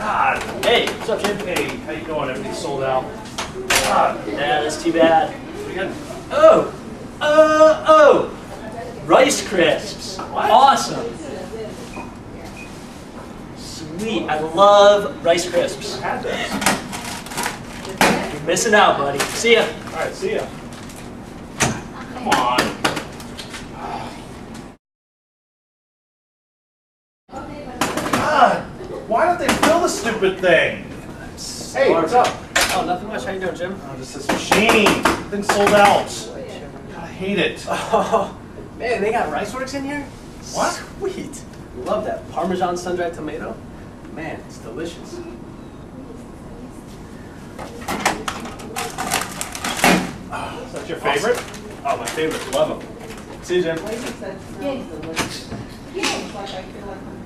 God. Hey, what's up, Jim? Hey, how you doing? Everything's sold out. God. Yeah, that's too bad. We got, Oh! Rice Crisps. What? Awesome. Sweet. I love Rice Crisps. had this. You're missing out, buddy. See ya. All right, see ya. Come on. God, why don't they fill the stupid thing? Hey, what's up? Oh, nothing much. How you doing, Jim? Oh, just this machine. Thing's sold out. God, I hate it. Oh, man, they got Rice Works in here? What? Sweet. Love that. Parmesan sun-dried tomato. Man, it's delicious. Is that your favorite? Oh, my favorite. Love them. See you, Jim. Yes. Like I feel like